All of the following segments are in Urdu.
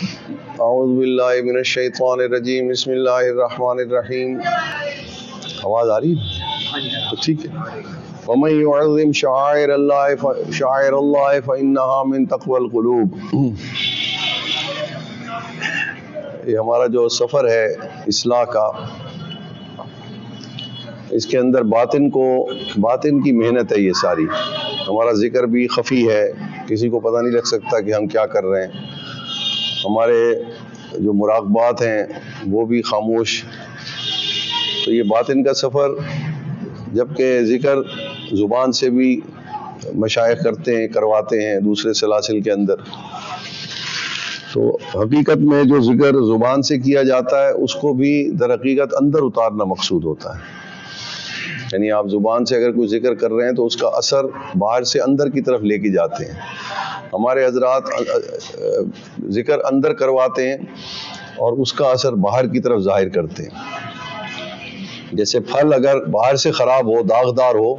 اعوذ باللہ من الشیطان الرجیم، بسم اللہ الرحمن الرحیم۔ آواز آ رہی ہے تو ٹھیک ہے۔ وَمَن يُعَظِّمْ شَعَائِرَ اللَّهِ فَإِنَّهَا مِن تَقْوَى الْقُلُوبِ۔ یہ ہمارا جو سفر ہے اصلاح کا، اس کے اندر باطن کی محنت ہے۔ یہ ساری ہمارا ذکر بھی خفی ہے، کسی کو پتہ نہیں لگ سکتا کہ ہم کیا کر رہے ہیں۔ ہمارے جو مراقبات ہیں وہ بھی خاموش۔ تو یہ باطن کا سفر، جبکہ ذکر زبان سے بھی مشائخ کرواتے ہیں دوسرے سلاسل کے اندر، تو حقیقت میں جو ذکر زبان سے کیا جاتا ہے اس کو بھی در حقیقت اندر اتارنا مقصود ہوتا ہے۔ یعنی آپ زبان سے اگر کوئی ذکر کر رہے ہیں تو اس کا اثر باہر سے اندر کی طرف لے کے جاتے ہیں۔ ہمارے حضرات ذکر اندر کرواتے ہیں اور اس کا اثر باہر کی طرف ظاہر کرتے ہیں۔ جیسے پھل اگر باہر سے خراب ہو، داغدار ہو،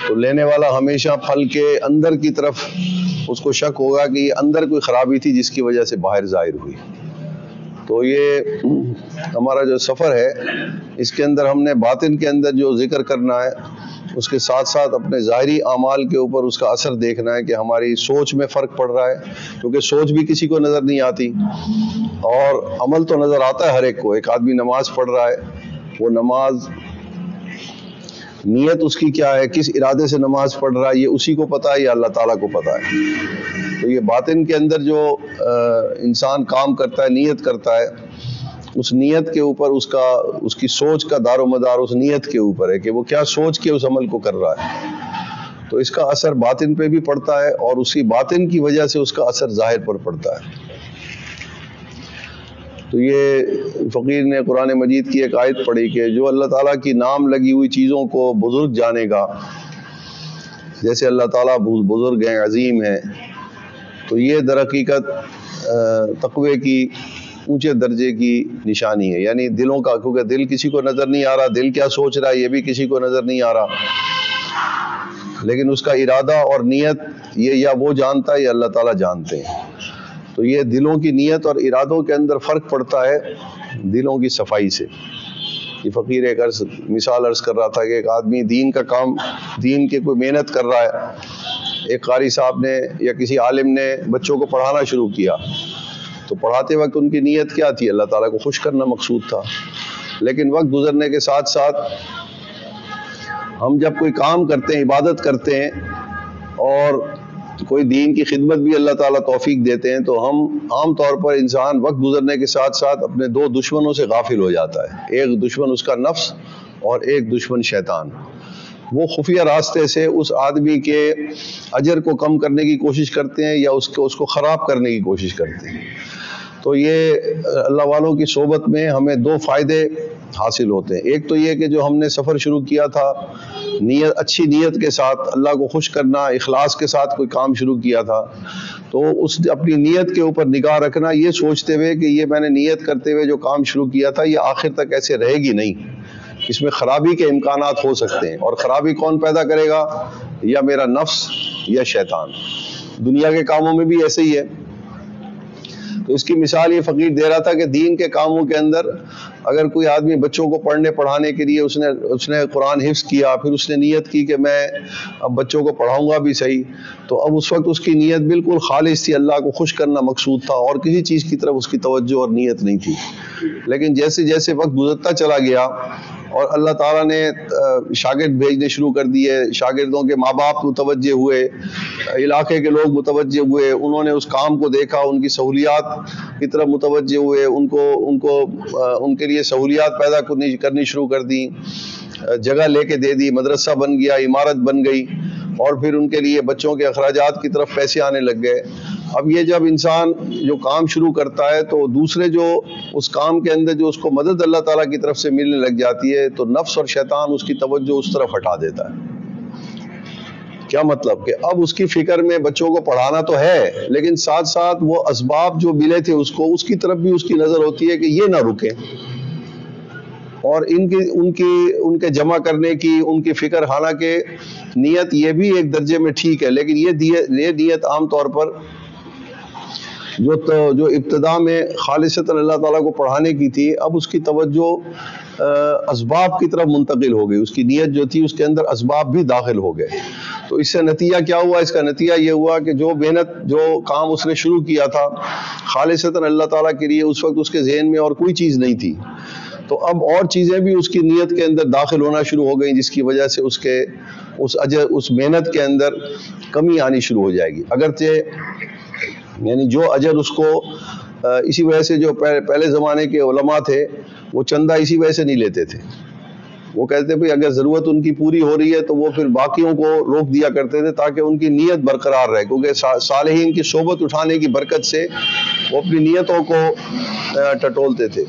تو لینے والا ہمیشہ پھل کے اندر کی طرف اس کو شک ہوگا کہ یہ اندر کوئی خرابی تھی جس کی وجہ سے باہر ظاہر ہوئی۔ تو یہ ہمارا جو سفر ہے، اس کے اندر ہم نے باطن کے اندر جو ذکر کرنا ہے، اس کے ساتھ ساتھ اپنے ظاہری اعمال کے اوپر اس کا اثر دیکھنا ہے کہ ہماری سوچ میں فرق پڑ رہا ہے، کیونکہ سوچ بھی کسی کو نظر نہیں آتی اور عمل تو نظر آتا ہے ہر ایک کو۔ ایک آدمی نماز پڑھ رہا ہے، وہ نماز نیت اس کی کیا ہے، کس ارادے سے نماز پڑھ رہا ہے، یہ اسی کو پتہ ہے یا اللہ تعالیٰ کو پتہ ہے۔ تو یہ باطن کے اندر جو انسان کام کرتا ہے، نیت کرتا ہے، اس نیت کے اوپر اس کی سوچ کا دار و مدار اس نیت کے اوپر ہے کہ وہ کیا سوچ کے اس عمل کو کر رہا ہے۔ تو اس کا اثر باطن پہ بھی پڑتا ہے اور اسی باطن کی وجہ سے اس کا اثر ظاہر پر پڑتا ہے۔ تو یہ فقیر نے قرآن مجید کی ایک آیت پڑھی کہ جو اللہ تعالیٰ کی نام لگی ہوئی چیزوں کو بزرگ جانے گا، جیسے اللہ تعالیٰ بزرگ ہیں، عظیم ہیں، تو یہ در حقیقت تقوی کی اونچے درجے کی نشانی ہے۔ یعنی دلوں کا، کیونکہ دل کسی کو نظر نہیں آ رہا، دل کیا سوچ رہا ہے یہ بھی کسی کو نظر نہیں آ رہا، لیکن اس کا ارادہ اور نیت یہ یا وہ جانتا ہے یا اللہ تعالیٰ جانتے ہیں۔ تو یہ دلوں کی نیت اور ارادوں کے اندر فرق پڑتا ہے دلوں کی صفائی سے۔ یہ فقیر ایک مثال عرض کر رہا تھا کہ ایک آدمی دین کا کام، دین کے کوئی محنت کر رہا ہے۔ ایک قاری صاحب نے یا کسی عالم نے بچوں کو پڑھانا شروع کیا، تو پڑھاتے وقت ان کی نیت کیا تھی؟ اللہ تعالیٰ کو خوش کرنا مقصود تھا۔ لیکن وقت گزرنے کے ساتھ ساتھ ہم جب کوئی کام کرتے ہیں، عبادت کرتے ہیں اور کوئی دین کی خدمت بھی اللہ تعالیٰ توفیق دیتے ہیں، تو ہم عام طور پر انسان وقت گزرنے کے ساتھ ساتھ اپنے دو دشمنوں سے غافل ہو جاتا ہے۔ ایک دشمن اس کا نفس اور ایک دشمن شیطان۔ وہ خفیہ راستے سے اس آدمی کے اجر کو کم کرنے کی کوشش کرتے ہیں یا اس کو خراب کرنے کی کوشش کرتے ہیں۔ تو یہ اللہ والوں کی صحبت میں ہمیں دو فائدے حاصل ہوتے ہیں۔ ایک تو یہ کہ جو ہم نے سفر شروع کیا تھا نیت، اچھی نیت کے ساتھ اللہ کو خوش کرنا، اخلاص کے ساتھ کوئی کام شروع کیا تھا، تو اس اپنی نیت کے اوپر نگاہ رکھنا، یہ سوچتے ہوئے کہ یہ میں نے نیت کرتے ہوئے جو کام شروع کیا تھا یہ آخر تک ایسے رہے گی نہیں، اس میں خرابی کے امکانات ہو سکتے ہیں۔ اور خرابی کون پیدا کرے گا؟ یا میرا نفس یا شیطان۔ دنیا کے کاموں میں بھی ایسے ہی ہے۔ تو اس کی مثال یہ فقیر دے رہا تھا کہ دین کے کاموں کے اندر اگر کوئی آدمی بچوں کو پڑھنے پڑھانے کے لیے اس نے قرآن حفظ کیا، پھر اس نے نیت کی کہ میں اب بچوں کو پڑھاؤں گا بھی صحیح، تو اب اس وقت اس کی نیت بالکل خالص تھی، اللہ کو خوش کرنا مقصود تھا اور کسی چیز کی طرف اس کی توجہ اور نیت نہیں تھی۔ لیکن جیسے جیسے وقت گزرتا چلا گیا اور اللہ تعالیٰ نے شاگرد بھیجنے شروع کر دیے، شاگردوں کے ماں باپ متوجہ ہوئے، علاقے کے لوگ متوجہ ہوئے، انہوں نے اس کام کو دیکھا، ان کی سہولیات کی طرف متوجہ ہوئے، ان کے لیے سہولیات پیدا کرنی شروع کر دی، جگہ لے کے دے دی، مدرسہ بن گیا، عمارت بن گئی، اور پھر ان کے لیے بچوں کے اخراجات کی طرف پیسے آنے لگ گئے۔ اب یہ جب انسان جو کام شروع کرتا ہے تو دوسرے جو اس کام کے اندر جو اس کو مدد اللہ تعالیٰ کی طرف سے ملنے لگ جاتی ہے، تو نفس اور شیطان اس کی توجہ اس طرف ہٹا دیتا ہے۔ کیا مطلب کہ اب اس کی فکر میں بچوں کو پڑھانا تو ہے، لیکن ساتھ ساتھ وہ اسباب جو ملے تھے اس کی طرف بھی اس کی نظر ہوتی ہے کہ یہ نہ رکے، اور ان کے جمع کرنے کی ان کی فکر، حالانکہ نیت یہ بھی ایک درجے میں ٹھیک ہے، لیکن یہ نیت عام طور پر جو ابتدا میں خالصتاً اللہ تعالیٰ کو پڑھانے کی تھی، اب اس کی توجہ اسباب کی طرف منتقل ہو گئی، اس کی نیت جو تھی اس کے اندر اسباب بھی داخل ہو گئے۔ تو اس سے نتیجہ کیا ہوا؟ اس کا نتیجہ یہ ہوا کہ جو محنت، جو کام اس نے شروع کیا تھا خالصتاً اللہ تعالیٰ کے لیے، اس وقت اس کے ذہن میں اور کوئی چیز نہیں تھی، تو اب اور چیزیں بھی اس کی نیت کے اندر داخل ہونا شروع ہو گئیں، جس کی وجہ سے اس محنت کے اندر کمی آنی شروع ہو جائے گی۔ اگرچہ یعنی جو اجر اس کو اسی وجہ سے، جو پہلے زمانے کے علماء تھے وہ چندہ اسی وجہ سے نہیں لیتے تھے، وہ کہتے بھئی اگر ضرورت ان کی پوری ہو رہی ہے تو وہ پھر باقیوں کو روک دیا کرتے تھے تاکہ ان کی نیت برقرار رہے، کیونکہ صالحین کی صحبت اٹھانے کی برکت سے وہ اپنی نیتوں کو ٹٹولتے تھے۔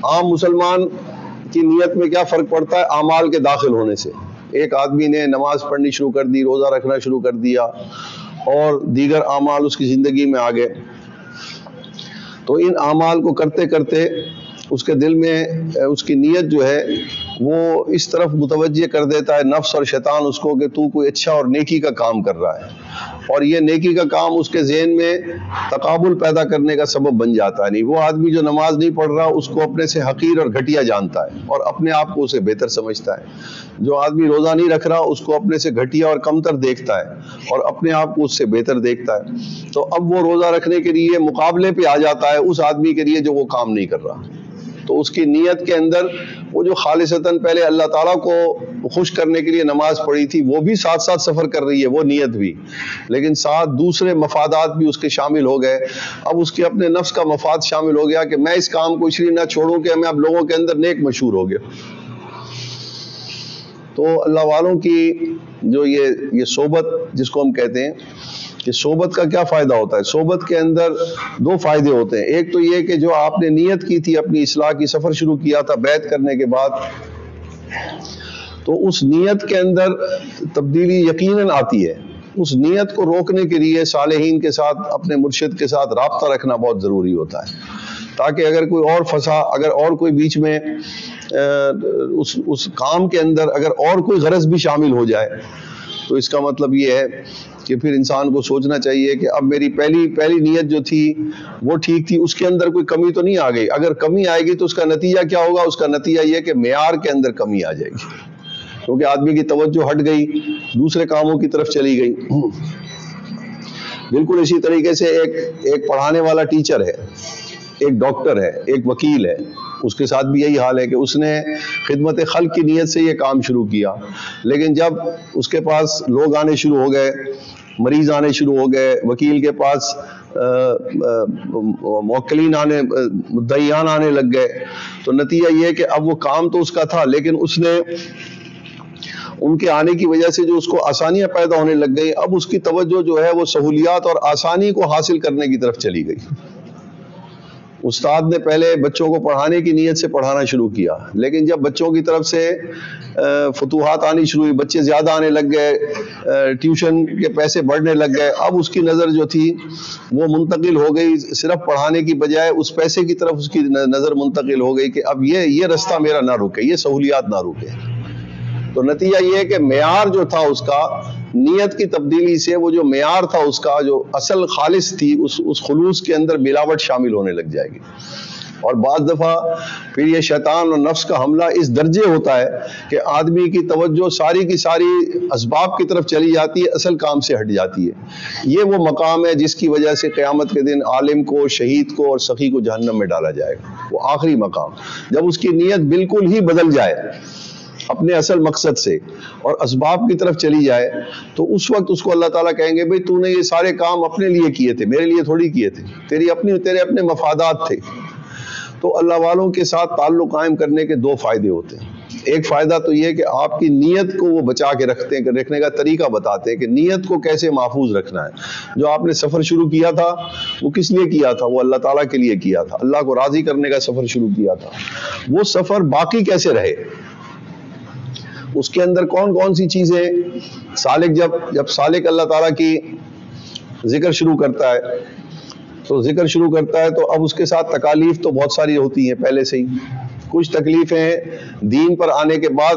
عام مسلمان کی نیت میں کیا فرق پڑتا ہے؟ اعمال کے داخل ہونے سے۔ ایک آدمی نے نماز پڑھنی شروع کر دی، روزہ رکھنا شروع کر دیا اور دیگر اعمال اس کی زندگی میں آ گئے، تو ان اعمال کو کرتے کرتے اس کے دل میں اس کی نیت جو ہے وہ اس طرف متوجہ کر دیتا ہے نفس اور شیطان اس کو کہ تو کوئی اچھا اور نیکی کا کام کر رہا ہے، اور یہ نیکی کا کام اس کے ذہن میں تقابل پیدا کرنے کا سبب بن جاتا ہے۔ نہیں، وہ آدمی جو نماز نہیں پڑھ رہا اس کو اپنے سے حقیر اور گھٹیا جانتا ہے اور اپنے آپ کو اسے بہتر سمجھتا ہے۔ جو آدمی روزہ نہیں رکھ رہا اس کو اپنے سے گھٹیا اور کمتر دیکھتا ہے اور اپنے آپ کو اس سے بہتر دیکھتا ہے، تو اب وہ روزہ رکھنے کے لیے مقابلے پہ آ جاتا ہے اس آدمی کے لیے جو وہ کام نہیں کر رہا۔ تو اس کی نیت کے اندر وہ جو خالصتاً پہلے اللہ تعالیٰ کو خوش کرنے کے لیے نماز پڑھی تھی وہ بھی ساتھ ساتھ سفر کر رہی ہے، وہ نیت بھی، لیکن ساتھ دوسرے مفادات بھی اس کے شامل ہو گئے۔ اب اس کے اپنے نفس کا مفاد شامل ہو گیا کہ میں اس کام کو اس لیے نہ چھوڑوں کہ میں اب لوگوں کے اندر نیک مشہور ہو گیا۔ تو اللہ والوں کی جو یہ صحبت جس کو ہم کہتے ہیں کہ صحبت کا کیا فائدہ ہوتا ہے؟ صحبت کے اندر دو فائدے ہوتے ہیں۔ ایک تو یہ کہ جو آپ نے نیت کی تھی، اپنی اصلاح کی سفر شروع کیا تھا بیعت کرنے کے بعد، تو اس نیت کے اندر تبدیلی یقیناً آتی ہے۔ اس نیت کو روکنے کے لیے صالحین کے ساتھ، اپنے مرشد کے ساتھ رابطہ رکھنا بہت ضروری ہوتا ہے، تاکہ اگر کوئی اور اگر اور کوئی بیچ میں اس کام کے اندر اگر اور کوئی غرض بھی شامل ہو جائے تو اس کا مطلب یہ ہے کہ پھر انسان کو سوچنا چاہیے کہ اب میری پہلی نیت جو تھی وہ ٹھیک تھی، اس کے اندر کوئی کمی تو نہیں آ گئی۔ اگر کمی آئے گی تو اس کا نتیجہ کیا ہوگا؟ اس کا نتیجہ یہ کہ معیار کے اندر کمی آ جائے گی، کیونکہ آدمی کی توجہ ہٹ گئی، دوسرے کاموں کی طرف چلی گئی۔ بالکل اسی طریقے سے ایک پڑھانے والا ٹیچر ہے، ایک ڈاکٹر ہے، ایک وکیل ہے، اس کے ساتھ بھی یہی حال ہے کہ اس نے خدمت خلق کی نیت سے یہ کام شروع کیا، لیکن جب اس کے پاس لوگ آنے شروع ہو گئے، مریض آنے شروع ہو گئے، وکیل کے پاس موکلین مدعیان آنے لگ گئے، تو نتیجہ یہ کہ اب وہ کام تو اس کا تھا، لیکن اس نے ان کے آنے کی وجہ سے جو اس کو آسانیاں پیدا ہونے لگ گئی، اب اس کی توجہ جو ہے وہ سہولیات اور آسانی کو حاصل کرنے کی طرف چلی گئی۔ استاد نے پہلے بچوں کو پڑھانے کی نیت سے پڑھانا شروع کیا، لیکن جب بچوں کی طرف سے فتوحات آنی شروع ہوئی، بچے زیادہ آنے لگ گئے، ٹیوشن کے پیسے بڑھنے لگ گئے، اب اس کی نظر جو تھی وہ منتقل ہو گئی، صرف پڑھانے کی بجائے اس پیسے کی طرف اس کی نظر منتقل ہو گئی کہ اب یہ رستہ میرا نہ رکے، یہ سہولیات نہ رکے۔ تو نتیجہ یہ ہے کہ معیار جو تھا اس کا، نیت کی تبدیلی سے وہ جو معیار تھا اس کا، جو اصل خالص تھی، اس خلوص کے اندر ملاوٹ شامل ہونے لگ جائے گی۔ اور بعض دفعہ پھر یہ شیطان اور نفس کا حملہ اس درجے ہوتا ہے کہ آدمی کی توجہ ساری کی ساری اسباب کی طرف چلی جاتی ہے، اصل کام سے ہٹ جاتی ہے۔ یہ وہ مقام ہے جس کی وجہ سے قیامت کے دن عالم کو، شہید کو اور سخی کو جہنم میں ڈالا جائے گا، وہ آخری مقام، جب اس کی نیت بالکل ہی بدل جائے اپنے اصل مقصد سے اور اسباب کی طرف چلی جائے، تو اس وقت اس کو اللہ تعالیٰ کہیں گے بھئی تو نے یہ سارے کام اپنے لیے کیے تھے، میرے لیے تھوڑی کیے تھے، تیرے اپنے مفادات تھے۔ تو اللہ والوں کے ساتھ تعلق قائم کرنے کے دو فائدے ہوتے ہیں۔ ایک فائدہ تو یہ کہ آپ کی نیت کو وہ بچا کے رکھنے کا طریقہ بتاتے ہیں کہ نیت کو کیسے محفوظ رکھنا ہے۔ جو آپ نے سفر شروع کیا تھا وہ کس لیے کیا تھا؟ وہ اللہ تعالیٰ کے لیے کیا تھا، اللہ کو راضی کرنے کا سفر شروع کیا تھا۔ وہ سفر باقی کیسے رہے؟ اس کے اندر کون کون سی چیزیں سالک جب سالک اللہ تعالیٰ کی ذکر شروع کرتا ہے تو اب اس کے ساتھ تکالیف تو بہت ساری ہوتی ہیں پہلے سے ہی۔ کچھ تکلیفیں دین پر آنے کے بعد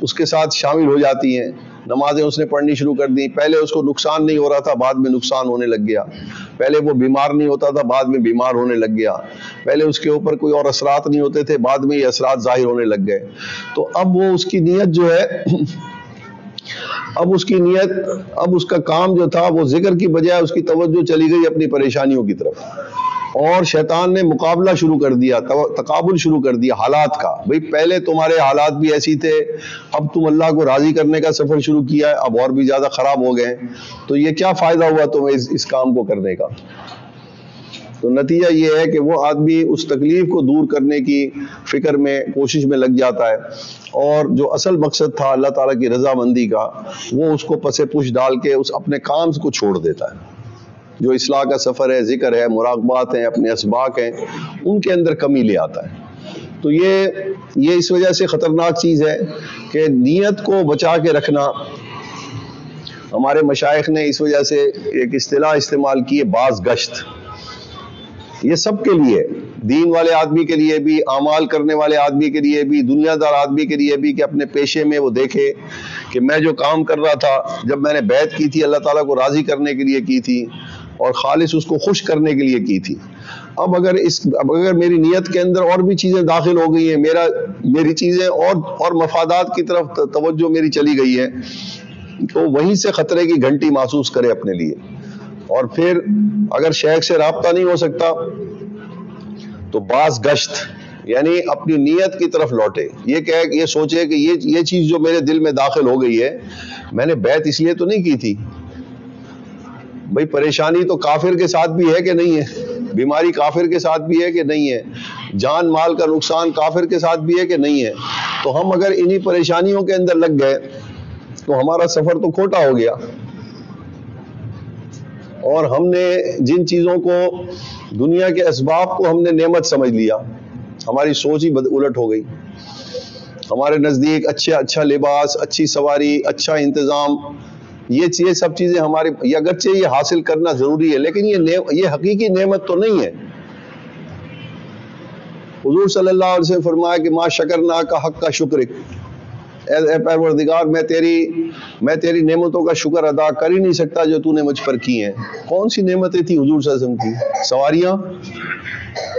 اس کے ساتھ شامل ہو جاتی ہیں، نمازیں اس نے پڑھنی شروع کر دی. پہلے اس کو نقصان نہیں ہو رہا تھا، بعد میں نقصان ہونے لگ گیا. پہلے وہ بیمار نہیں ہوتا تھا، بعد میں بیمار ہونے لگ گیا. پہلے اس کے اوپر کوئی اور اثرات نہیں ہوتے تھے، بعد میں یہ اثرات ظاہر ہونے لگ گئے. تو اب وہ اس کی نیت جو ہے اب اس کا کام جو تھا وہ ذکر کی بجائے اس کی توجہ چلی گئی اپنی پریشانیوں کی طرف، اور شیطان نے مقابلہ شروع کر دیا، تقابل شروع کر دیا حالات کا. بھئی پہلے تمہارے حالات بھی ایسی تھے، اب تم اللہ کو راضی کرنے کا سفر شروع کیا ہے، اب اور بھی زیادہ خراب ہو گئے، تو یہ کیا فائدہ ہوا تمہیں اس کام کو کرنے کا؟ تو نتیجہ یہ ہے کہ وہ آدمی اس تکلیف کو دور کرنے کی فکر میں، کوشش میں لگ جاتا ہے، اور جو اصل مقصد تھا اللہ تعالیٰ کی رضامندی کا، وہ اس کو پس پش ڈال کے اس اپنے کام کو چھوڑ دیتا ہے. جو اصلاح کا سفر ہے، ذکر ہے، مراقبات ہیں، اپنے اسباق ہیں، ان کے اندر کمی لے آتا ہے. تو یہ اس وجہ سے خطرناک چیز ہے کہ نیت کو بچا کے رکھنا. ہمارے مشائخ نے اس وجہ سے ایک اصطلاح استعمال کی ہے، باز گشت. یہ سب کے لیے، دین والے آدمی کے لیے بھی، اعمال کرنے والے آدمی کے لیے بھی، دنیا دار آدمی کے لیے بھی، کہ اپنے پیشے میں وہ دیکھے کہ میں جو کام کر رہا تھا، جب میں نے بیعت کی تھی اللہ تعالیٰ کو راضی کرنے کے لیے کی تھی اور خالص اس کو خوش کرنے کے لیے کی تھی. اب اگر میری نیت کے اندر اور بھی چیزیں داخل ہو گئی ہیں، میری چیزیں اور مفادات کی طرف توجہ میری چلی گئی ہے، تو وہیں سے خطرے کی گھنٹی محسوس کرے اپنے لیے. اور پھر اگر شیخ سے رابطہ نہیں ہو سکتا تو باز گشت، یعنی اپنی نیت کی طرف لوٹے. یہ سوچے کہ یہ چیز جو میرے دل میں داخل ہو گئی ہے، میں نے بیعت اس لیے تو نہیں کی تھی. بھئی پریشانی تو کافر کے ساتھ بھی ہے کہ نہیں ہے؟ بیماری کافر کے ساتھ بھی ہے کہ نہیں ہے؟ جان مال کا نقصان کافر کے ساتھ بھی ہے کہ نہیں ہے؟ تو ہم اگر انہی پریشانیوں کے اندر لگ گئے تو ہمارا سفر تو کھوٹا ہو گیا. اور ہم نے جن چیزوں کو، دنیا کے اسباب کو ہم نے نعمت سمجھ لیا، ہماری سوچ ہی الٹ ہو گئی. ہمارے نزدیک اچھا لباس، اچھی سواری، اچھا انتظام، یہ سب چیزیں یہ اگرچہ یہ حاصل کرنا ضروری ہے، لیکن یہ حقیقی نعمت تو نہیں ہے. حضور صلی اللہ علیہ وسلم فرمایا کہ ما شکرنا کا حق کا شکرک، اے پروردگار میں تیری نعمتوں کا شکر ادا کر ہی نہیں سکتا جو تو نے مجھ پر کی ہیں. کون سی نعمتیں تھی حضور صلی اللہ علیہ وسلم کی؟ سواریاں،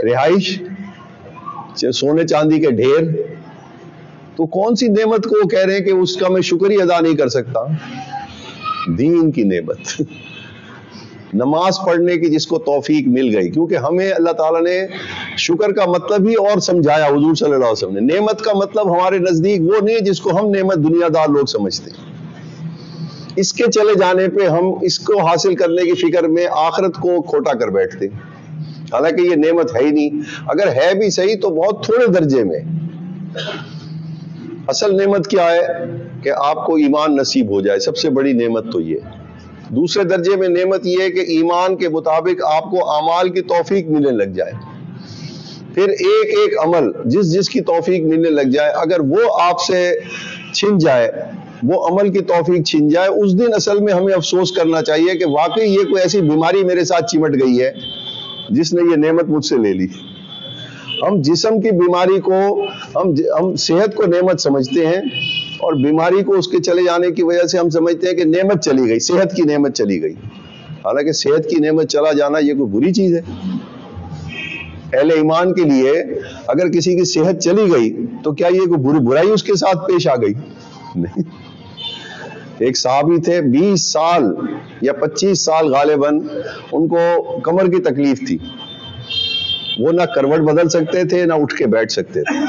رہائش، سونے چاندی کے ڈھیر. تو کون سی نعمت کو کہہ رہے ہیں کہ اس کا میں شکر ہی ادا نہیں کر سکتا؟ دین کی نعمت، نماز پڑھنے کی جس کو توفیق مل گئی. کیونکہ ہمیں اللہ تعالیٰ نے شکر کا مطلب ہی اور سمجھایا حضور صلی اللہ علیہ وسلم نے. نعمت کا مطلب ہمارے نزدیک وہ نہیں ہے جس کو ہم نعمت دنیا دار لوگ سمجھتے ہیں. اس کے چلے جانے پہ ہم اس کو حاصل کرنے کی فکر میں آخرت کو کھوٹا کر بیٹھتے ہیں، حالانکہ یہ نعمت ہے ہی نہیں. اگر ہے بھی صحیح تو بہت تھوڑے درجے میں. اصل نعمت کیا ہے؟ کہ آپ کو ایمان نصیب ہو جائے، سب سے بڑی نعمت تو یہ. دوسرے درجے میں نعمت یہ ہے کہ ایمان کے مطابق آپ کو اعمال کی توفیق ملنے لگ جائے. پھر ایک عمل جس کی توفیق ملنے لگ جائے، اگر وہ آپ سے چھن جائے، وہ عمل کی توفیق چھن جائے، اس دن اصل میں ہمیں افسوس کرنا چاہیے کہ واقعی یہ کوئی ایسی بیماری میرے ساتھ چمٹ گئی ہے جس نے یہ نعمت مجھ سے لے لی. ہم جسم کی بیماری کو، ہم صحت کو نعمت سمجھتے ہیں، اور بیماری کو اس کے چلے جانے کی وجہ سے ہم سمجھتے ہیں کہ نعمت چلی گئی، صحت کی نعمت چلی گئی. حالانکہ صحت کی نعمت چلا جانا یہ کوئی بری چیز ہے. اہل ایمان کے لیے اگر کسی کی صحت چلی گئی تو کیا یہ کوئی برائی اس کے ساتھ پیش آ گئی؟ نہیں. ایک صحابی تھے، 20 سال یا 25 سال غالباً ان کو کمر کی تکلیف تھی. وہ نہ کروٹ بدل سکتے تھے، نہ اٹھ کے بیٹھ سکتے تھے.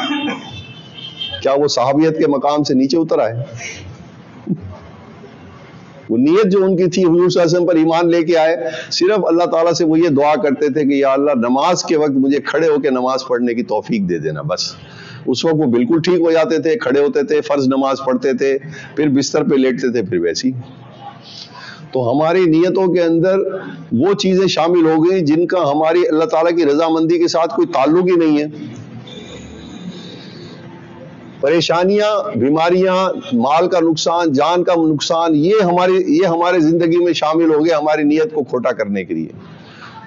کیا وہ صحابیت کے مقام سے نیچے اتر آئے؟ وہ نیت جو ان کی تھی حضور صلی اللہ علیہ وسلم پر ایمان لے کے آئے. صرف اللہ تعالیٰ سے وہ یہ دعا کرتے تھے کہ یا اللہ نماز کے وقت مجھے کھڑے ہو کے نماز پڑھنے کی توفیق دے دینا. بس اس وقت وہ بالکل ٹھیک ہو جاتے تھے، کھڑے ہوتے تھے، فرض نماز پڑھتے تھے، پھر بستر پہ لیٹتے تھے، پھر ویسی. تو ہماری نیتوں کے اندر وہ چیزیں شامل ہو گئی جن کا ہماری اللہ تعالیٰ کی رضامندی کے ساتھ کوئی تعلق ہی نہیں ہے. پریشانیاں، بیماریاں، مال کا نقصان، جان کا نقصان، یہ ہمارے زندگی میں شامل ہو گئے ہماری نیت کو کھوٹا کرنے کے لیے.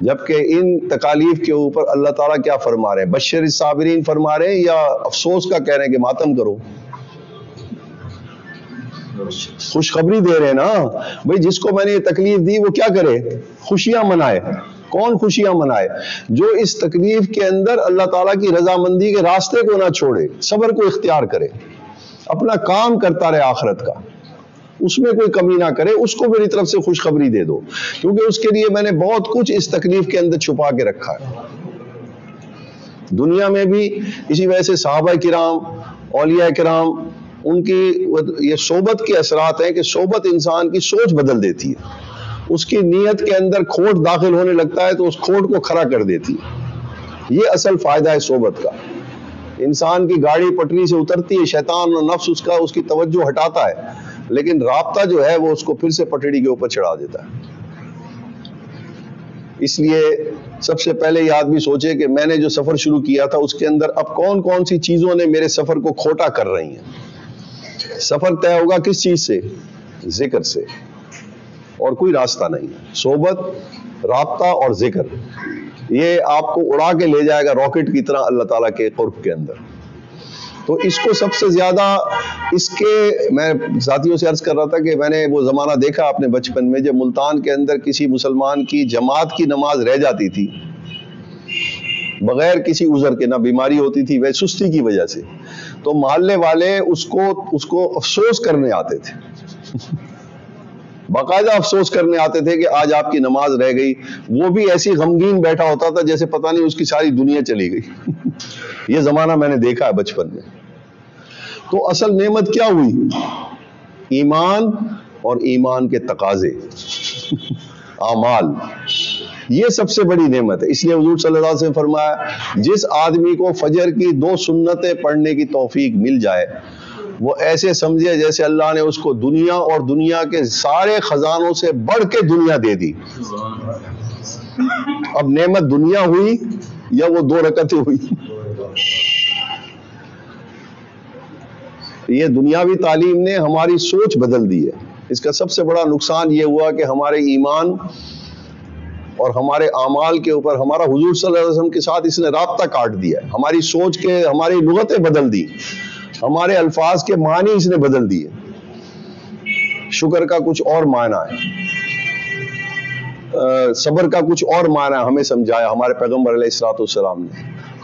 جبکہ ان تکالیف کے اوپر اللہ تعالیٰ کیا فرما رہے ہیں؟ بشر الصابرین فرما رہے ہیں یا افسوس کا کہہ رہے ہیں کہ ماتم کرو؟ خوشخبری دے رہے ہیں نا بھئی، جس کو میں نے یہ تکلیف دی وہ کیا کرے؟ خوشیاں منائے۔ کون خوشیاں منائے؟ جو اس تکلیف کے اندر اللہ تعالیٰ کی رضامندی کے راستے کو نہ چھوڑے، صبر کو اختیار کرے، اپنا کام کرتا رہے آخرت کا، اس میں کوئی کمی نہ کرے، اس کو میری طرف سے خوشخبری دے دو، کیونکہ اس کے لیے میں نے بہت کچھ اس تکلیف کے اندر چھپا کے رکھا ہے۔ دنیا میں بھی اسی وجہ سے صحابہ کرام، اولیاء کرام، ان کی یہ صحبت کے اثرات ہیں کہ صحبت انسان کی سوچ بدل دیتی ہے، اس کی نیت کے اندر کھوٹ داخل ہونے لگتا ہے تو اس کھوٹ کو کھڑا کر دیتی ہے۔ یہ اصل فائدہ ہے صحبت کا۔ انسان کی گاڑی پٹری سے اترتی ہے، شیطان اور نفس اس کی توجہ ہٹاتا ہے، لیکن رابطہ جو ہے وہ اس کو پھر سے پٹڑی کے اوپر چڑھا دیتا ہے۔ اس لیے سب سے پہلے یہ آدمی سوچے کہ میں نے جو سفر شروع کیا تھا اس کے اندر اب کون کون سی چیزوں نے میرے سفر کو کھوٹا کر رہی ہیں۔ سفر طے ہوگا کس چیز سے؟ ذکر سے، اور کوئی راستہ نہیں۔ صحبت، رابطہ اور ذکر، یہ آپ کو اڑا کے لے جائے گا راکٹ کی طرح اللہ تعالیٰ کے قرب کے اندر۔ تو اس کو سب سے زیادہ اس کے، میں ساتھیوں سے عرض کر رہا تھا کہ میں نے وہ زمانہ دیکھا اپنے بچپن میں جب ملتان کے اندر کسی مسلمان کی جماعت کی نماز رہ جاتی تھی بغیر کسی عذر کے، نہ بیماری ہوتی تھی، وہ سستی کی وجہ سے، تو محلے والے اس کو افسوس کرنے آتے تھے، باقاعدہ افسوس کرنے آتے تھے کہ آج آپ کی نماز رہ گئی۔ وہ بھی ایسی غمگین بیٹھا ہوتا تھا جیسے پتہ نہیں اس کی ساری دنیا چلی گئی۔ یہ زمانہ میں نے دیکھا ہے بچپن میں۔ تو اصل نعمت کیا ہوئی؟ ایمان اور ایمان کے تقاضے، اعمال، یہ سب سے بڑی نعمت ہے۔ اس لیے حضور صلی اللہ علیہ وسلم نے فرمایا جس آدمی کو فجر کی 2 سنتیں پڑھنے کی توفیق مل جائے وہ ایسے سمجھے جیسے اللہ نے اس کو دنیا اور دنیا کے سارے خزانوں سے بڑھ کے دنیا دے دی۔ اب نعمت دنیا ہوئی یا وہ 2 رکعتیں ہوئی؟ یہ دنیاوی تعلیم نے ہماری سوچ بدل دی ہے۔ اس کا سب سے بڑا نقصان یہ ہوا کہ ہمارے ایمان اور ہمارے اعمال کے اوپر ہمارا حضور صلی اللہ علیہ وسلم کے ساتھ اس نے رابطہ کاٹ دیا ہے۔ ہماری سوچ کے، ہماری لغتیں بدل دی، ہمارے الفاظ کے معنی اس نے بدل دیے۔ شکر کا کچھ اور معنی ہے، صبر کا کچھ اور معنی ہمیں سمجھایا ہمارے پیغمبر علیہ الصلوۃ والسلام نے۔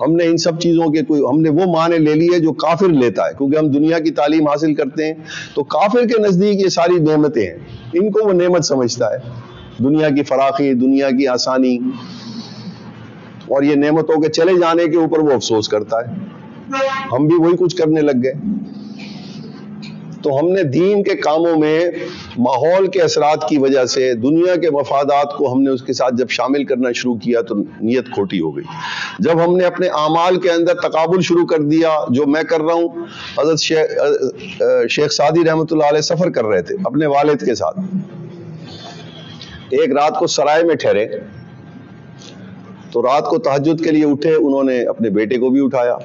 ہم نے ان سب چیزوں کے ہم نے وہ معنی لے لیے جو کافر لیتا ہے، کیونکہ ہم دنیا کی تعلیم حاصل کرتے ہیں تو کافر کے نزدیک یہ ساری نعمتیں ہیں، ان کو وہ نعمت سمجھتا ہے، دنیا کی فراخی، دنیا کی آسانی، اور یہ نعمتوں کے چلے جانے کے اوپر وہ افسوس کرتا ہے۔ ہم بھی وہی کچھ کرنے لگ گئے۔ تو ہم نے دین کے کاموں میں ماحول کے اثرات کی وجہ سے دنیا کے مفادات کو ہم نے اس کے ساتھ جب شامل کرنا شروع کیا تو نیت کھوٹی ہو گئی۔ جب ہم نے اپنے اعمال کے اندر تقابل شروع کر دیا، جو میں کر رہا ہوں، حضرت شیخ سعدی رحمۃ اللہ علیہ سفر کر رہے تھے اپنے والد کے ساتھ، ایک رات کو سرائے میں ٹھہرے، تو رات کو تہجد کے لیے اٹھے، انہوں نے اپنے بیٹے کو بھی اٹھایا،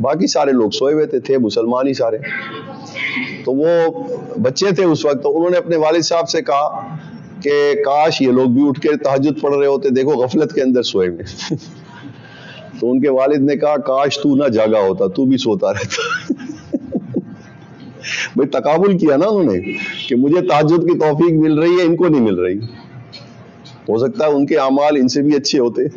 باقی سارے لوگ سوئے ہوئے تھے مسلمان ہی سارے، تو وہ بچے تھے اس وقت، تو انہوں نے اپنے والد صاحب سے کہا کہ کاش یہ لوگ بھی اٹھ کے تہجد پڑھ رہے ہوتے، دیکھو غفلت کے اندر سوئے ہوئے۔ تو ان کے والد نے کہا کاش تو نہ جاگا ہوتا، تو بھی سوتا رہتا۔ بھئی تقابل کیا نا انہوں نے کہ مجھے تہجد کی توفیق مل رہی ہے، ان کو نہیں مل رہی، ہو سکتا ہے ان کے اعمال ان سے بھی اچھے ہوتے۔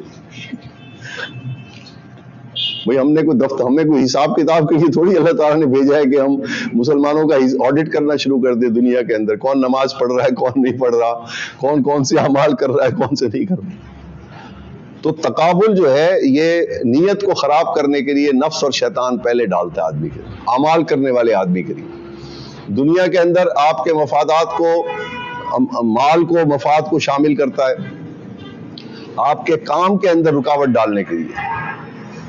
بھئی ہم نے کوئی حساب کتاب کے لیے تھوڑی اللہ تعالیٰ نے بھیجا ہے کہ ہم مسلمانوں کا آڈٹ کرنا شروع کر دیں دنیا کے اندر، کون نماز پڑھ رہا ہے، کون نہیں پڑھ رہا، کون سے اعمال کر رہا ہے، کون سے نہیں کر رہا۔ تو تقابل جو ہے یہ نیت کو خراب کرنے کے لیے نفس اور شیطان پہلے ڈالتا ہے آدمی کے لیے، اعمال کرنے والے آدمی کے لیے۔ دنیا کے اندر آپ کے مفادات کو، مال کو، مفاد کو شامل کرتا ہے، آپ کے کام کے اندر رکاوٹ ڈالنے کے لیے۔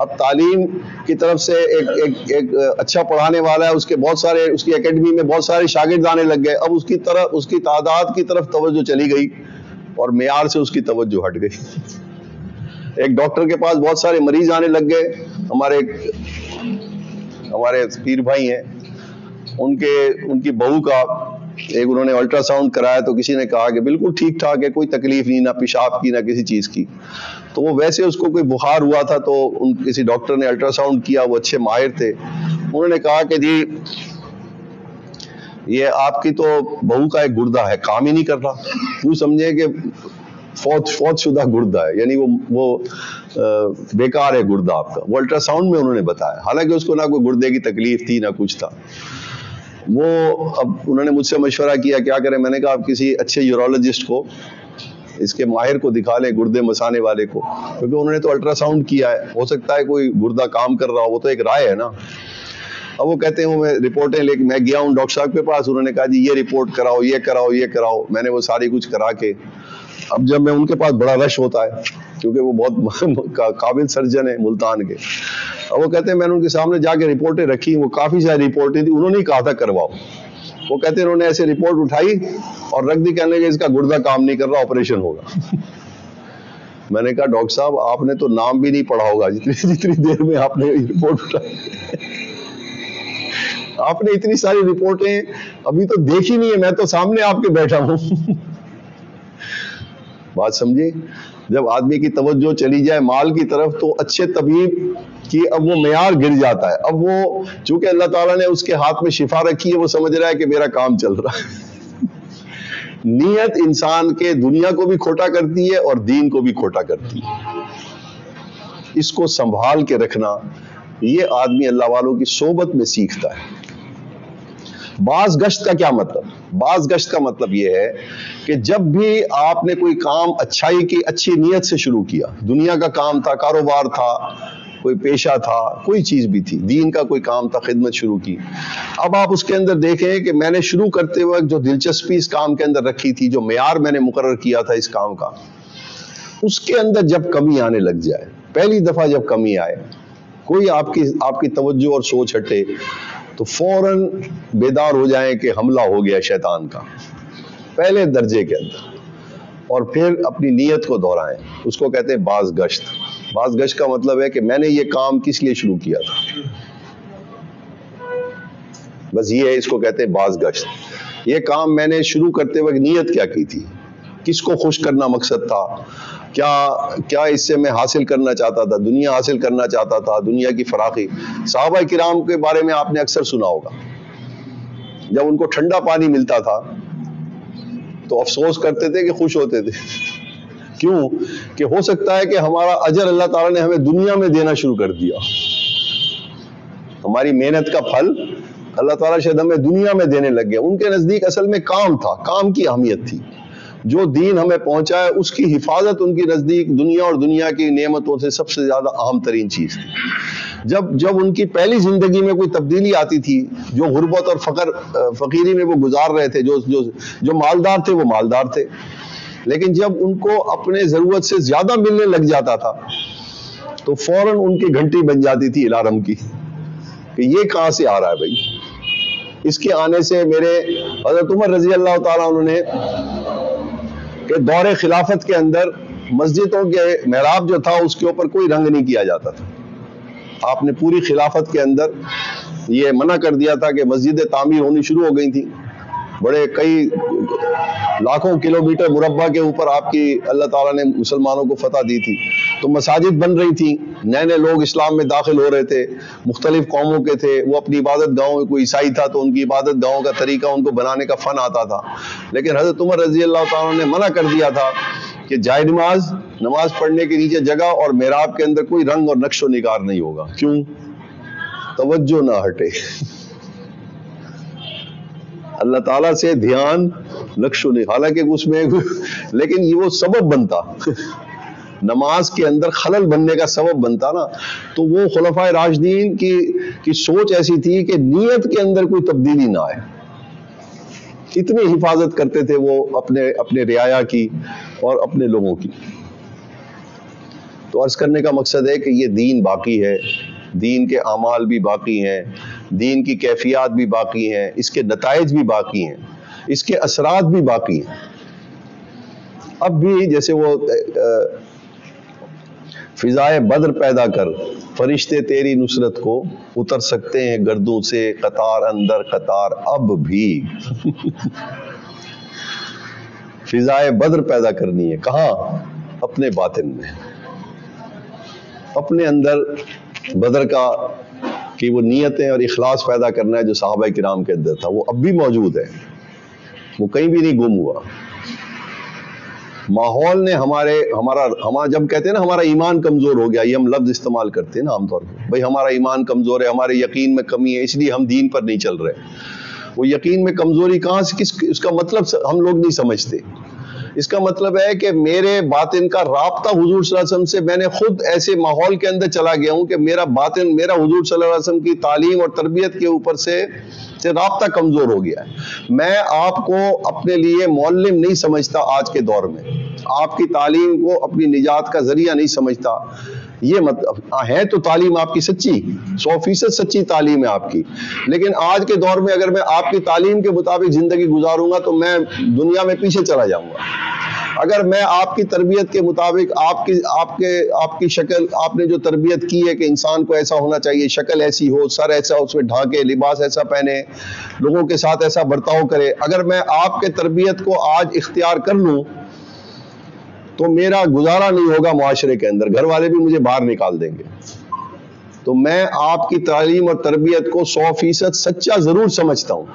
اب تعلیم کی طرف سے ایک اچھا پڑھانے والا ہے، اس کے بہت سارے، اس کی اکیڈمی میں بہت سارے شاگرد آنے لگ گئے، اب اس کی تعداد کی طرف توجہ چلی گئی اور معیار سے اس کی توجہ ہٹ گئی۔ ایک ڈاکٹر کے پاس بہت سارے مریض آنے لگ گئے، ہمارے پیر بھائی ہیں، ان کی بہو کا انہوں نے الٹرا ساؤنڈ کرایا تو کسی نے کہا کہ بالکل ٹھیک ٹھاک ہے، کوئی تکلیف نہیں، نہ پیشاب کی نہ کسی چیز کی۔ تو وہ ویسے اس کو کوئی بخار ہوا تھا تو کسی ڈاکٹر نے الٹرا ساؤنڈ کیا، وہ اچھے ماہر تھے، انہوں نے کہا کہ جی یہ آپ کی تو بہو کا ایک گردہ ہے، کام ہی نہیں کر رہا، یوں سمجھے کہ فوت شدہ گردہ ہے، یعنی وہ بیکار ہے گردہ آپ کا. وہ الٹرا ساؤنڈ میں انہوں نے بتایا، حالانکہ اس کو نہ کوئی گردے کی تکلیف تھی نہ کچھ تھا. وہ اب انہوں نے مجھ سے مشورہ کیا کیا کریں. میں نے کہا آپ کسی اچھے یورولوجسٹ کو، اس کے ماہر کو دکھا لیں، گردے مسانے والے کو، کیونکہ انہوں نے تو الٹرا ساؤنڈ کیا ہے، ہو سکتا ہے کوئی گردہ کام کر رہا ہو، وہ تو ایک رائے ہے نا. اب وہ کہتے ہیں میں رپورٹیں لے کے میں گیا ہوں ڈاکٹر صاحب کے پاس، انہوں نے کہا جی یہ رپورٹ کراؤ، یہ کراؤ، یہ کراؤ. میں نے وہ ساری کچھ کرا کے، اب جب میں ان کے پاس بڑا رش ہوتا ہے کیونکہ وہ بہت قابل سرجن ہے ملتان کے. اب وہ کہتے ہیں میں نے ان کے سامنے جا کے رپورٹیں رکھی، وہ کافی ساری رپورٹیں تھی، انہوں نے کہا تھا کرواؤ. وہ کہتے ہیں انہوں نے ایسے رپورٹ اٹھائی اور رکھ دی، کہنے لگے اس کا گردہ کام نہیں کر رہا، آپریشن ہوگا. میں نے کہا ڈاکٹر صاحب آپ نے تو نام بھی نہیں پڑھا ہوگا جتنی دیر میں آپ نے رپورٹ اٹھائی. آپ نے اتنی ساری رپورٹیں ابھی تو دیکھی نہیں ہے، میں تو سامنے آپ کے بیٹھا ہوں. بات سمجھے؟ جب آدمی کی توجہ چلی جائے مال کی طرف تو اچھے طبیب کی اب وہ معیار گر جاتا ہے. اب وہ چونکہ اللہ تعالیٰ نے اس کے ہاتھ میں شفا رکھی ہے، وہ سمجھ رہا ہے کہ میرا کام چل رہا ہے. نیت انسان کے دنیا کو بھی کھوٹا کرتی ہے اور دین کو بھی کھوٹا کرتی ہے. اس کو سنبھال کے رکھنا یہ آدمی اللہ والوں کی صحبت میں سیکھتا ہے. باز گشت کا کیا مطلب؟ باز گشت کا مطلب یہ ہے کہ جب بھی آپ نے کوئی کام اچھائی کی اچھی نیت سے شروع کیا، دنیا کا کام تھا، کاروبار تھا، کوئی پیشہ تھا، کوئی چیز بھی تھی، دین کا کوئی کام تھا، خدمت شروع کی. اب آپ اس کے اندر دیکھیں کہ میں نے شروع کرتے وقت جو دلچسپی اس کام کے اندر رکھی تھی، جو معیار میں نے مقرر کیا تھا اس کام کا، اس کے اندر جب کمی آنے لگ جائے، پہلی دفعہ جب کمی آئے، کوئی آپ کی توجہ اور سوچ ہٹے، تو فوراً بیدار ہو جائیں کہ حملہ ہو گیا شیطان کا پہلے درجے کے اندر، اور پھر اپنی نیت کو دہرائیں. اس کو کہتے ہیں باز گشت. باز گشت کا مطلب ہے کہ میں نے یہ کام کس لیے شروع کیا تھا، بس یہ ہے، اس کو کہتے ہیں باز گشت. یہ کام میں نے شروع کرتے وقت نیت کیا کی تھی، کس کو خوش کرنا مقصد تھا، کیا اس سے میں حاصل کرنا چاہتا تھا، دنیا حاصل کرنا چاہتا تھا، دنیا کی فراخی. صحابہ کرام کے بارے میں آپ نے اکثر سنا ہوگا، جب ان کو ٹھنڈا پانی ملتا تھا تو افسوس کرتے تھے کہ خوش ہوتے تھے. کیوں؟ کہ ہو سکتا ہے کہ ہمارا اجر اللہ تعالیٰ نے ہمیں دنیا میں دینا شروع کر دیا، ہماری محنت کا پھل اللہ تعالیٰ شاید ہمیں دنیا میں دینے لگ گیا. ان کے نزدیک اصل میں کام تھا، کام کی اہمیت تھی. جو دین ہمیں پہنچا ہے اس کی حفاظت ان کی نزدیک دنیا اور دنیا کی نعمتوں سے سب سے زیادہ اہم ترین چیز تھی. جب ان کی پہلی زندگی میں کوئی تبدیلی آتی تھی، جو غربت اور فقیری میں وہ گزار رہے تھے، جو مالدار تھے وہ مالدار تھے، لیکن جب ان کو اپنے ضرورت سے زیادہ ملنے لگ جاتا تھا تو فوراً ان کی گھنٹی بن جاتی تھی الارم کی کہ یہ کہاں سے آ رہا ہے بھائی. اس کے آنے سے میرے حضرت عمر رضی اللہ تعالیٰ انہوں نے کہ دور خلافت کے اندر مسجدوں کے محراب جو تھا اس کے اوپر کوئی رنگ نہیں کیا جاتا تھا. آپ نے پوری خلافت کے اندر یہ منع کر دیا تھا کہ مسجدیں تعمیر ہونی شروع ہو گئی تھیں. بڑے کئی لاکھوں کلومیٹر مربع کے اوپر آپ کی اللہ تعالیٰ نے مسلمانوں کو فتح دی تھی، تو مساجد بن رہی تھیں، نئے لوگ اسلام میں داخل ہو رہے تھے، مختلف قوموں کے تھے، وہ اپنی عبادت گاہوں میں، کوئی عیسائی تھا تو ان کی عبادت گاہوں کا طریقہ ان کو بنانے کا فن آتا تھا. لیکن حضرت عمر رضی اللہ تعالیٰ نے منع کر دیا تھا کہ جائے نماز پڑھنے کے نیچے جگہ اور محراب کے اندر کوئی رنگ اور نقش و نگار نہیں ہوگا. کیوں؟ توجہ نہ ہٹے، اللہ تعالیٰ سے دھیان نقش و نگار، حالانکہ اس میں لیکن یہ وہ سبب بنتا نماز کے اندر خلل بننے کا سبب بنتا نا. تو وہ خلفائے راشدین کی سوچ ایسی تھی کہ نیت کے اندر کوئی تبدیلی نہ آئے. اتنی حفاظت کرتے تھے وہ اپنے رعایا کی اور اپنے لوگوں کی. تو عرض کرنے کا مقصد ہے کہ یہ دین باقی ہے، دین کے اعمال بھی باقی ہیں، دین کی کیفیات بھی باقی ہیں، اس کے نتائج بھی باقی ہیں، اس کے اثرات بھی باقی ہیں. اب بھی جیسے وہ فضائے بدر پیدا کر، فرشتے تیری نصرت کو اتر سکتے ہیں گردوں سے قطار اندر قطار اب بھی. فضائے بدر پیدا کرنی ہے کہاں؟ اپنے باطن میں، اپنے اندر بدر کا کہ وہ نیتیں اور اخلاص پیدا کرنا ہے جو صحابہ کرام کے اندر تھا، وہ اب بھی موجود ہے، وہ کہیں بھی نہیں گم ہوا۔ ماحول نے ہمارا جب کہتے ہیں نا ہمارا ایمان کمزور ہو گیا، یہ ہم لفظ استعمال کرتے ہیں نا عام طور پہ، بھائی ہمارا ایمان کمزور ہے، ہمارے یقین میں کمی ہے، اس لیے ہم دین پر نہیں چل رہے۔ وہ یقین میں کمزوری کہاں سے، اس کا مطلب ہم لوگ نہیں سمجھتے۔ اس کا مطلب ہے کہ میرے باطن کا رابطہ حضور صلی اللہ علیہ وسلم سے، میں نے خود ایسے ماحول کے اندر چلا گیا ہوں کہ میرا باطن، میرا حضور صلی اللہ علیہ وسلم کی تعلیم اور تربیت کے اوپر سے رابطہ کمزور ہو گیا ہے۔ میں آپ کو اپنے لیے معلم نہیں سمجھتا آج کے دور میں، آپ کی تعلیم کو اپنی نجات کا ذریعہ نہیں سمجھتا۔ یہ مطلب ہے تو تعلیم آپ کی سچی، 100% سچی تعلیم ہے آپ کی، لیکن آج کے دور میں اگر میں آپ کی تعلیم کے مطابق زندگی گزاروں گا تو میں دنیا میں پیچھے چلا جاؤں گا۔ اگر میں آپ کی تربیت کے مطابق آپ کی شکل، آپ نے جو تربیت کی ہے کہ انسان کو ایسا ہونا چاہیے، شکل ایسی ہو، سر ایسا اس میں ڈھانکے، لباس ایسا پہنے، لوگوں کے ساتھ ایسا برتاؤ کرے، اگر میں آپ کے تربیت کو آج اختیار کر لوں تو میرا گزارا نہیں ہوگا معاشرے کے اندر، گھر والے بھی مجھے باہر نکال دیں گے۔ تو میں آپ کی تعلیم اور تربیت کو 100% سچا ضرور سمجھتا ہوں،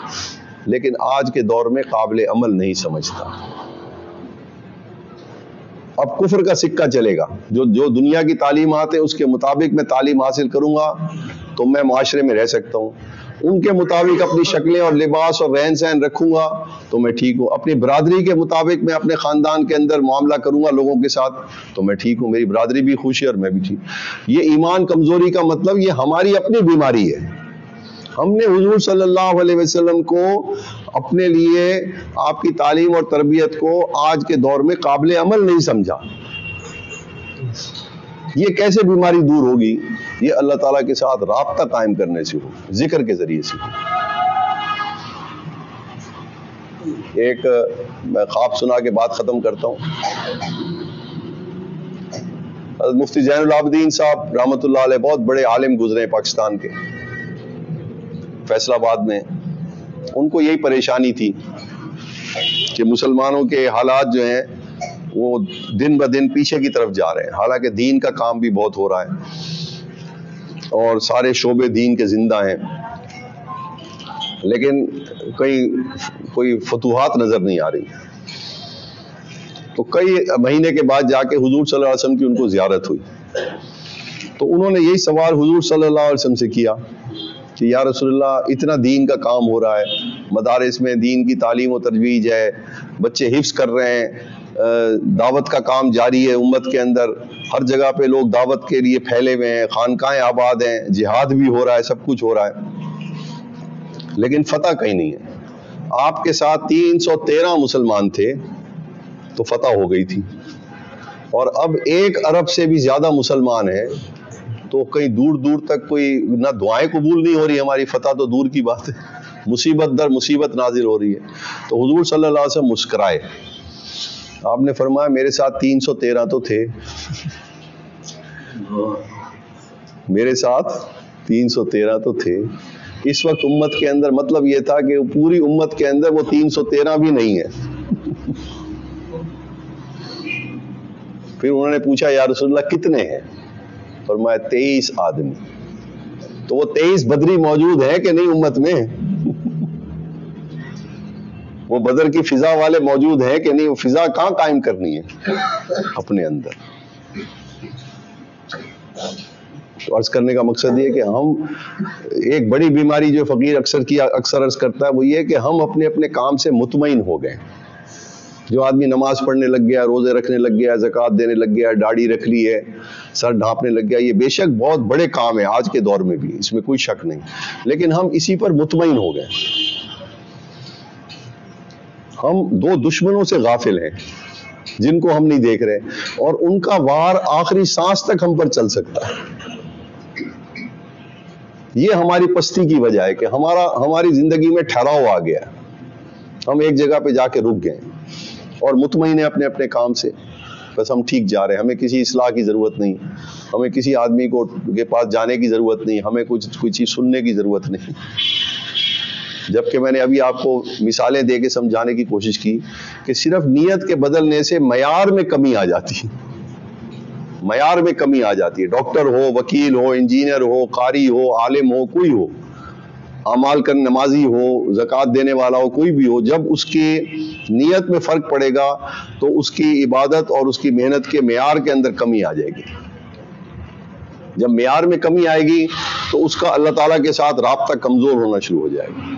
لیکن آج کے دور میں قابل عمل نہیں سمجھتا۔ اب کفر کا سکہ چلے گا، جو دنیا کی تعلیمات ہے اس کے مطابق میں تعلیم حاصل کروں گا تو میں معاشرے میں رہ سکتا ہوں، ان کے مطابق اپنی شکلیں اور لباس اور رہن سہن رکھوں گا تو میں ٹھیک ہوں، اپنی برادری کے مطابق میں اپنے خاندان کے اندر معاملہ کروں گا لوگوں کے ساتھ تو میں ٹھیک ہوں، میری برادری بھی خوش ہے اور میں بھی ٹھیک۔ یہ ایمان کمزوری کا مطلب یہ ہماری اپنی بیماری ہے۔ ہم نے حضور صلی اللہ علیہ وسلم کو اپنے لیے، آپ کی تعلیم اور تربیت کو آج کے دور میں قابل عمل نہیں سمجھا۔ یہ کیسے بیماری دور ہوگی؟ یہ اللہ تعالیٰ کے ساتھ رابطہ قائم کرنے سے ہو، ذکر کے ذریعے سے ہو۔ ایک میں خواب سنا کے بات ختم کرتا ہوں۔ حضرت مفتی زین العابدین صاحب رحمۃ اللہ علیہ بہت بڑے عالم گزرے پاکستان کے، فیصل آباد میں۔ ان کو یہی پریشانی تھی کہ مسلمانوں کے حالات جو ہیں وہ دن بہ دن پیچھے کی طرف جا رہے ہیں، حالانکہ دین کا کام بھی بہت ہو رہا ہے اور سارے شعبے دین کے زندہ ہیں، لیکن کوئی فتوحات نظر نہیں آ رہی۔ تو کئی مہینے کے بعد جا کے حضور صلی اللہ علیہ وسلم کی ان کو زیارت ہوئی، تو انہوں نے یہی سوال حضور صلی اللہ علیہ وسلم سے کیا کہ یا رسول اللہ، اتنا دین کا کام ہو رہا ہے، مدارس میں دین کی تعلیم و ترویج ہے، بچے حفظ کر رہے ہیں، دعوت کا کام جاری ہے امت کے اندر، ہر جگہ پہ لوگ دعوت کے لیے پھیلے ہوئے ہیں، خانقاہیں آباد ہیں، جہاد بھی ہو رہا ہے، سب کچھ ہو رہا ہے، لیکن فتح کہیں نہیں ہے۔ آپ کے ساتھ 313 مسلمان تھے تو فتح ہو گئی تھی، اور اب 1 ارب سے بھی زیادہ مسلمان ہیں، تو کہیں دور دور تک کوئی نہ دعائیں قبول نہیں ہو رہی، ہماری فتح تو دور کی بات ہے، مصیبت در مصیبت نازل ہو رہی ہے۔ تو حضور صلی اللہ علیہ وسلم مسکرائے، آپ نے فرمایا میرے ساتھ 313 تو تھے، میرے ساتھ 313 تو تھے۔ اس وقت امت کے اندر مطلب یہ تھا کہ پوری امت کے اندر وہ 313 بھی نہیں ہے۔ پھر انہوں نے پوچھا یا رسول اللہ کتنے ہیں؟ فرمایا 23 آدمی۔ تو وہ 23 بدری موجود ہیں کہ نہیں امت میں؟ وہ بدر کی فضا والے موجود ہیں کہ نہیں؟ وہ فضا کہاں قائم کرنی ہے؟ اپنے اندر۔ تو عرض کرنے کا مقصد یہ کہ ہم ایک بڑی بیماری جو فقیر اکثر عرض کرتا ہے وہ یہ کہ ہم اپنے اپنے کام سے مطمئن ہو گئے۔ جو آدمی نماز پڑھنے لگ گیا، روزے رکھنے لگ گیا، زکوٰۃ دینے لگ گیا، داڑھی رکھ لی ہے، سر ڈھانپنے لگ گیا، یہ بے شک بہت بڑے کام ہیں آج کے دور میں بھی، اس میں کوئی شک نہیں، لیکن ہم اسی پر مطمئن ہو گئے۔ ہم 2 دشمنوں سے غافل ہیں جن کو ہم نہیں دیکھ رہے، اور ان کا وار آخری سانس تک ہم پر چل سکتا ہے۔ یہ ہماری پستی کی وجہ ہے کہ ہماری زندگی میں ٹھہراؤ آ گیا، ہم ایک جگہ پہ جا کے رک گئے اور مطمئن ہیں اپنے اپنے کام سے، بس ہم ٹھیک جا رہے ہیں، ہمیں کسی اصلاح کی ضرورت نہیں، ہمیں کسی آدمی کے پاس جانے کی ضرورت نہیں، ہمیں کوئی چیز سننے کی ضرورت نہیں۔ جبکہ میں نے ابھی آپ کو مثالیں دے کے سمجھانے کی کوشش کی کہ صرف نیت کے بدلنے سے معیار میں کمی آ جاتی ہے، معیار میں کمی آ جاتی ہے. ڈاکٹر ہو، وکیل ہو، انجینئر ہو، قاری ہو، عالم ہو، کوئی ہو، اعمال کا نمازی ہو، زکوٰۃ دینے والا ہو، کوئی بھی ہو، جب اس کی نیت میں فرق پڑے گا تو اس کی عبادت اور اس کی محنت کے معیار کے اندر کمی آ جائے گی. جب معیار میں کمی آئے گی تو اس کا اللہ تعالیٰ کے ساتھ رابطہ کمزور ہونا شروع ہو جائے گا،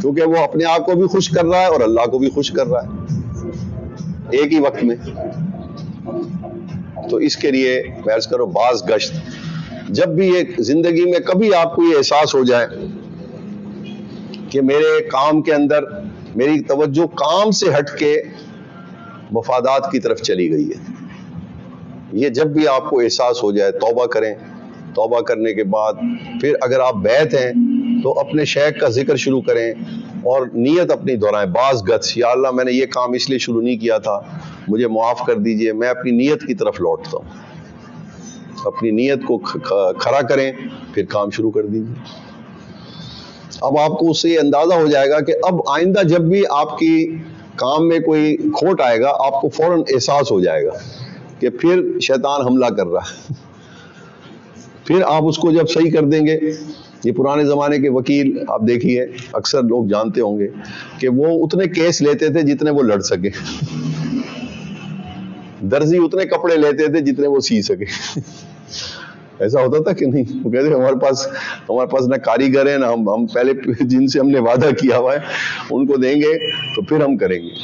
کیونکہ وہ اپنے آپ کو بھی خوش کر رہا ہے اور اللہ کو بھی خوش کر رہا ہے ایک ہی وقت میں. تو اس کے لیے میں عرض کروں باز گشت، جب بھی یہ زندگی میں کبھی آپ کو یہ احساس ہو جائے کہ میرے کام کے اندر میری توجہ کام سے ہٹ کے مفادات کی طرف چلی گئی ہے، یہ جب بھی آپ کو احساس ہو جائے توبہ کریں. توبہ کرنے کے بعد پھر اگر آپ بیت ہیں تو اپنے شیخ کا ذکر شروع کریں اور نیت اپنی دہرائیں باز گشت، یا اللہ میں نے یہ کام اس لیے شروع نہیں کیا تھا، مجھے معاف کر دیجئے، میں اپنی نیت کی طرف لوٹتا ہوں. اپنی نیت کو کھڑا کریں، پھر کام شروع کر دیجئے. اب آپ کو اس سے یہ اندازہ ہو جائے گا کہ اب آئندہ جب بھی آپ کی کام میں کوئی کھوٹ آئے گا آپ کو فوراً احساس ہو جائے گا کہ پھر شیطان حملہ کر رہا ہے. پھر آپ اس کو جب صحیح کر دیں گے. یہ پرانے زمانے کے وکیل آپ دیکھیے، اکثر لوگ جانتے ہوں گے کہ وہ اتنے کیس لیتے تھے جتنے وہ لڑ سکے، درزی اتنے کپڑے لیتے تھے جتنے وہ سی سکے. ایسا ہوتا تھا کہ نہیں؟ وہ کہتے ہمارے پاس نہ کاریگر ہے، نہ ہم پہلے جن سے ہم نے وعدہ کیا ہوا ہے ان کو دیں گے تو پھر ہم کریں گے.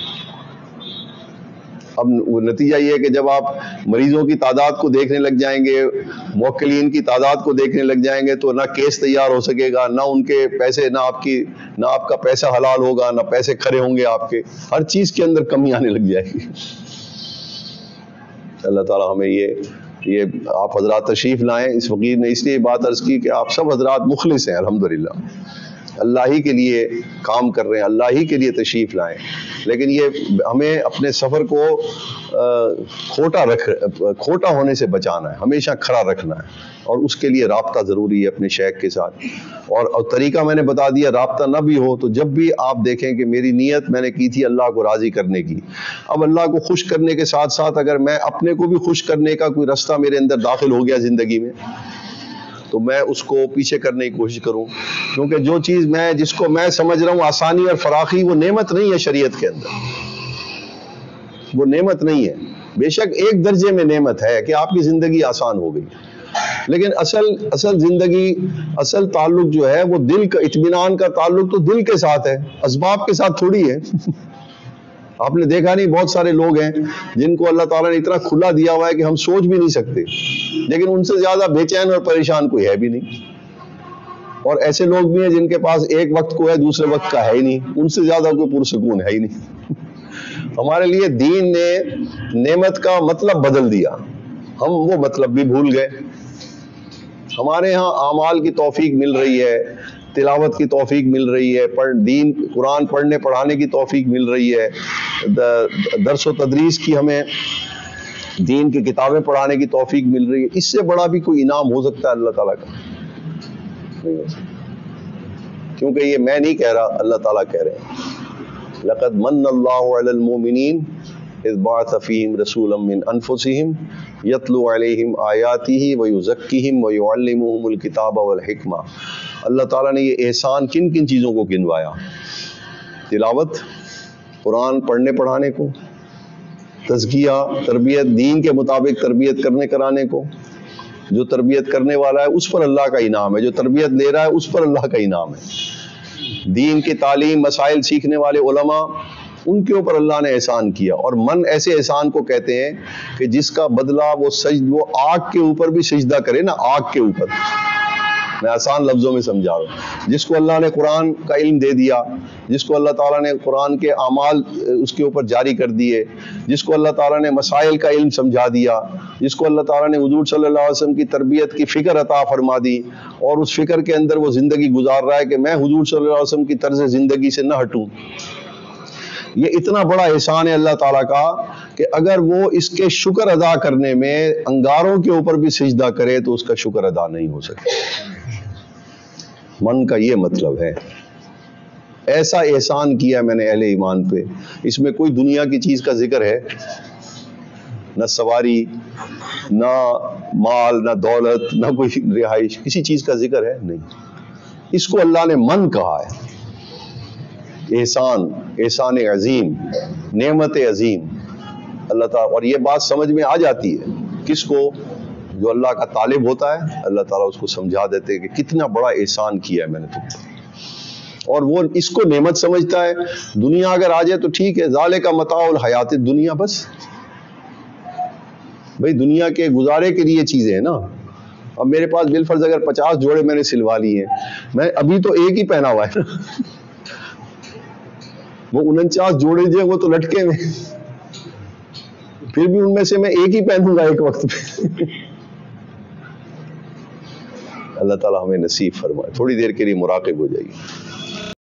اب وہ نتیجہ یہ ہے کہ جب آپ مریضوں کی تعداد کو دیکھنے لگ جائیں گے، موکلین کی تعداد کو دیکھنے لگ جائیں گے تو نہ کیس تیار ہو سکے گا، نہ ان کے پیسے، نہ آپ کا پیسہ حلال ہوگا، نہ پیسے کھڑے ہوں گے آپ کے. ہر چیز کے اندر کمی آنے لگ جائے گی. اللہ تعالیٰ ہمیں یہ آپ حضرات تشریف لائیں. اس فقیر نے اس لیے بات عرض کی کہ آپ سب حضرات مخلص ہیں الحمدللہ، اللہ ہی کے لیے کام کر رہے ہیں، اللہ ہی کے لیے تشریف لائیں. لیکن یہ ہمیں اپنے سفر کو کھوٹا ہونے سے بچانا ہے، ہمیشہ کھڑا رکھنا ہے، اور اس کے لیے رابطہ ضروری ہے اپنے شیخ کے ساتھ. اور طریقہ میں نے بتا دیا، رابطہ نہ بھی ہو تو جب بھی آپ دیکھیں کہ میری نیت میں نے کی تھی اللہ کو راضی کرنے کی، اب اللہ کو خوش کرنے کے ساتھ ساتھ اگر میں اپنے کو بھی خوش کرنے کا کوئی رستہ میرے اندر داخل ہو گیا زندگی میں تو میں اس کو پیچھے کرنے کی کوشش کروں. کیونکہ جو چیز جس کو میں سمجھ رہا ہوں آسانی اور فراخی، وہ نعمت نہیں ہے شریعت کے اندر، وہ نعمت نہیں ہے. بے شک ایک درجے میں نعمت ہے کہ آپ کی زندگی آسان ہو گئی، لیکن اصل زندگی، اصل تعلق جو ہے وہ دل کا، اطمینان کا تعلق تو دل کے ساتھ ہے، اسباب کے ساتھ تھوڑی ہے. آپ نے دیکھا نہیں بہت سارے لوگ ہیں جن کو اللہ تعالیٰ نے اتنا کھلا دیا ہوا ہے کہ ہم سوچ بھی نہیں سکتے، لیکن ان سے زیادہ بے چین اور پریشان کوئی ہے بھی نہیں. اور ایسے لوگ بھی ہیں جن کے پاس ایک وقت کو ہے دوسرے وقت کا ہے ہی نہیں، ان سے زیادہ کوئی پرسکون ہے ہی نہیں. ہمارے لیے دین نے نعمت کا مطلب بدل دیا، ہم وہ مطلب بھی بھول گئے. ہمارے ہاں اعمال کی توفیق مل رہی ہے، تلاوت کی توفیق مل رہی ہے، دین قرآن پڑھنے پڑھانے کی توفیق مل رہی ہے، درس و تدریس کی ہمیں دین کی کتابیں پڑھانے کی توفیق مل رہی ہے. اس سے بڑا بھی کوئی انعام ہو سکتا ہے اللہ تعالیٰ کا؟ نہیں ہو سکتا، کیونکہ یہ میں نہیں کہہ رہا، اللہ تعالیٰ کہہ رہے ہیں. لقد من اللہ علی المؤمنین اذ بعث فیہم رسولا من انفسہم یتلو علیہم آیاتہ ویزکیہم ویعلمہم الکتاب والحکمہ. اللہ تعالیٰ نے یہ احسان کن کن چیزوں کو گنوایا؟ تلاوت، قرآن پڑھنے پڑھانے کو، تزکیہ، تربیت، دین کے مطابق تربیت کرنے کرانے کو. جو تربیت کرنے والا ہے اس پر اللہ کا انعام ہے، جو تربیت لے رہا ہے اس پر اللہ کا انعام ہے. دین کی تعلیم، مسائل سیکھنے والے علماء، ان کے اوپر اللہ نے احسان کیا. اور من ایسے احسان کو کہتے ہیں کہ جس کا بدلہ وہ آگ کے اوپر بھی سجدہ کرے نا، آگ کے اوپر. میں آسان لفظوں میں سمجھا رہا ہوں. جس کو اللہ نے قرآن کا علم دے دیا، جس کو اللہ تعالیٰ نے قرآن کے اعمال اس کے اوپر جاری کر دیے، جس کو اللہ تعالیٰ نے مسائل کا علم سمجھا دیا، جس کو اللہ تعالیٰ نے حضور صلی اللہ علیہ وسلم کی تربیت کی فکر عطا فرما دی، اور اس فکر کے اندر وہ زندگی گزار رہا ہے کہ میں حضور صلی اللہ علیہ وسلم کی طرز زندگی سے نہ ہٹوں. یہ اتنا بڑا احسان ہے اللہ تعالیٰ کا کہ اگر وہ اس کے شکر ادا کرنے میں انگاروں کے اوپر بھی سجدہ کرے تو اس کا شکر ادا نہیں ہو سکتا. من کا یہ مطلب ہے. ایسا احسان کیا میں نے اہل ایمان پہ، اس میں کوئی دنیا کی چیز کا ذکر ہے؟ نہ سواری، نہ مال، نہ دولت، نہ کوئی رہائش، کسی چیز کا ذکر ہے نہیں۔ اس کو اللہ نے من کہا ہے، احسان، احسان عظیم، نعمت عظیم اللہ تعالیٰ۔ اور یہ بات سمجھ میں آ جاتی ہے کس کو؟ جو اللہ کا طالب ہوتا ہے، اللہ تعالیٰ اس کو سمجھا دیتے ہیں کہ کتنا بڑا احسان کیا ہے میں نے تم پر، اور وہ اس کو نعمت سمجھتا ہے۔ دنیا اگر آ جائے تو ٹھیک ہے، ذالک متاع الحیات الدنیا، بس بھئی دنیا کے گزارے کے لیے چیزیں ہیں نا۔ اب میرے پاس بالفرض اگر 50 جوڑے میں نے سلوا لی ہیں، میں ابھی تو ایک ہی پہنا ہوا ہے نا، وہ 49 جوڑے جو ہیں وہ تو لٹکے ہوئے، پھر بھی ان میں سے میں ایک ہی پہنوں گا ایک وقت پہ۔ اللہ تعالیٰ ہمیں نصیب فرمائے۔ تھوڑی دیر کے لیے مراقب ہو جائیے۔